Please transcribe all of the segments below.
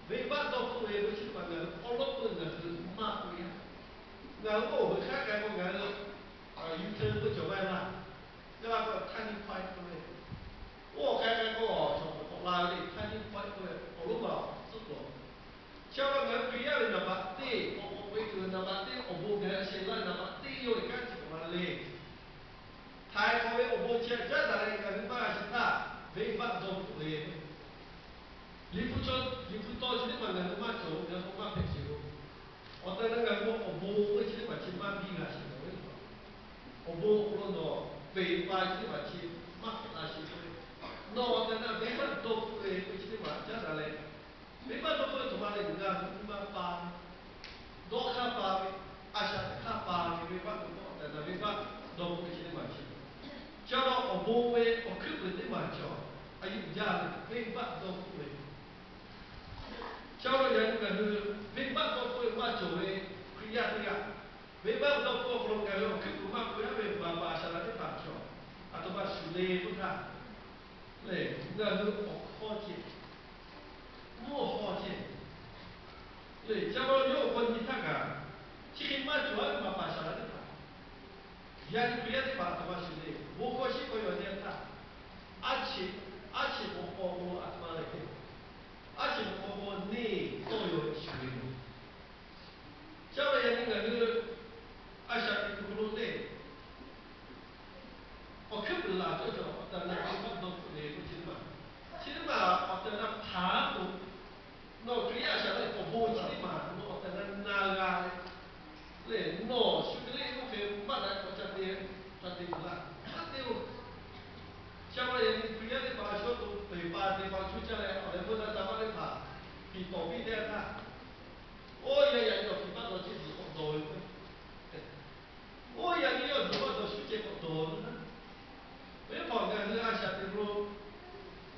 为把到后来不去把人all over的是骂不一样，然后我看看我人有车不就卖啦，对吧？我看你快对不对？我看看我从哪里看你快对不对？我路嘛是多，像我人不一样的那把地，我为这那把地，我不人现在那把地有一个什么嘞？台湾我不接这来一个人嘛是他违反中国的。你不做，你不到这里嘛，人嘛做，人嘛培训。我等那个我不会去嘛去嘛比那些东西，我不我那北方去嘛去嘛那些东西，那我等那北方都会去嘛这样来，北方都会做嘛的，你看你嘛巴，多看巴的，阿下看巴的，北方都多，但那北方都会去嘛去，叫到我不会，我根本的嘛叫，啊有家的北方都会。叫了人个是没办法不嘛作为亏呀对呀，没办法不不个了，根本嘛不要没办法下来的大桥，啊都把树嘞不看，嘞那是好见，莫好见，嘞叫了有问题他个，这个嘛主要嘛把下来的看，人亏呀的把都把树嘞，我可惜我有点看，而且我啊嘛嘞。而且我内都有学问，像我那个是阿下的不如内，我根本啦这种在那地方都不不行嘛，其实嘛我在那爬过，那主要是那我不去的嘛，我在那个嘞，那学的我可把那我这边这地方啦，那就像我那主要的把学都北巴地方出下来，后来不知道怎么的爬，比躲避的他。我也要有比方说去日本多的，我也要日本多世界多的呢。没跑个是按下的路，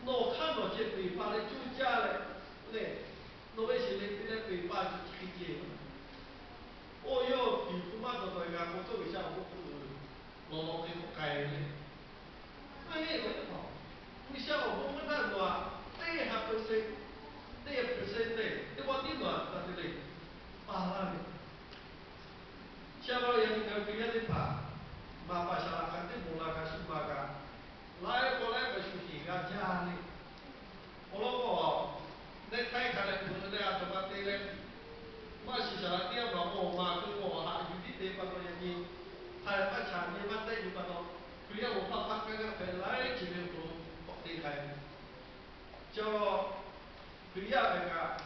我看到这北方的住家嘞，对，我为现在在北方就去接，我要比不嘛多个我做一下我我给不改的，哎，我就跑，你像我们那个，哎还不是，那也不是的，你往你那那这里，巴拉的。Siapa yang tinggal pilih di Pak? Masyarakat itu mulakan sumaga. Lai boleh bersuci gajah ni. Kalau kau, nek kai kalau pun ada tempat tiap, masih salah tiap bawa mak tu bawa hak jadi tempat kau yang ni. Hai macam ni mata itu kata, pilih apa pakai kan pelai ciri tu pakai kai. Jo pilih apa?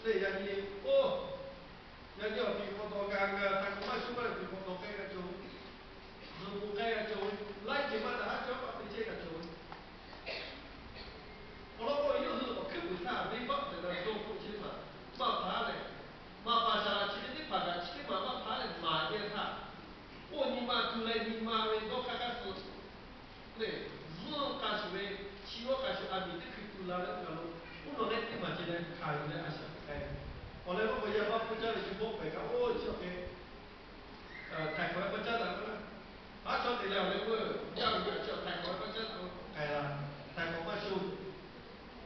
Le yang ni, oh. Yang dia pergi foto kan, tak masuk mana pergi foto kan tu, zoom kan tu, like je mana hak jawab apa je kan tu. Kalau kau itu tu, kau kita bebas dengan zoom pun cuma, apa le, apa salah ciri ni pada ciri apa le, macam apa. Oh ni mah tu le, ni mah le, kau kakak tu, le, zoom kasih le, siapa kasih abi tu kita lalu kalau, uno le tu macam le, kaya le asal kaya. 后来我也把不叫的去摸北港，我叫给泰国不叫的，他叫的了，我要叫泰国不叫的，改了，泰国不收，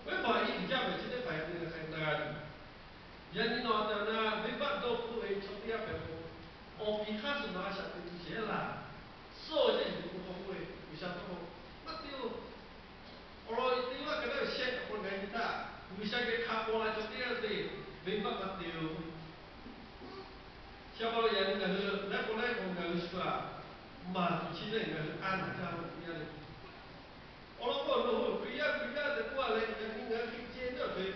我把一家的今天摆那个那个，人家那那没办到不为从第二百户，我比他是拿下的这些啦，所以就不同为，不像不同，那就。Orang itu lah kena share keluarga kita. Bisa ke kapal aja dia tu, bebas betul. Siapa yang nggak nak boleh nggak suka, mah cina nggak anak jauh dia ni. Orang pun tu pria tu boleh yang nggak kerja tu tu.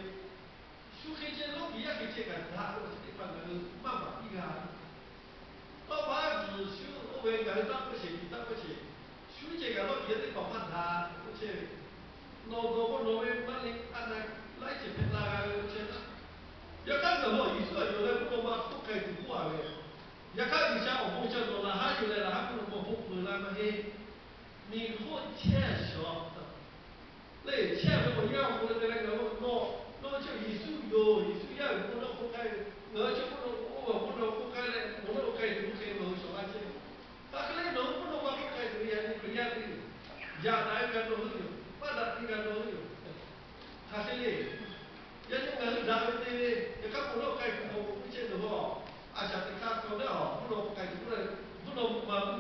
Su kerja lo pria kerja kan tak, lo setiap hari mama tiga. Lo baru su, lo nggak tak bersih, tak bersih. Su kerja lo dia tu bapak dah, bersih. No mali anak lai ce pe la ce na. Ya kan no yi so yo le ko ma ko kai tu wa le. Ya kan ni sha o mo che no la ha yo le la ha ko mo ho pu la ma he. Ni ko che sho. Le che mo ya mo le le no no che yi su ya mo no ko kai. No che mo no ko kai le mo no kai tu ke no sho la che. Ta ke le no mo no ma ko kai tu ya ni ya ni. Ya na ka no pada tinggal dulu. Hasilnya, jadi nggak dapat ini 不能改不能不能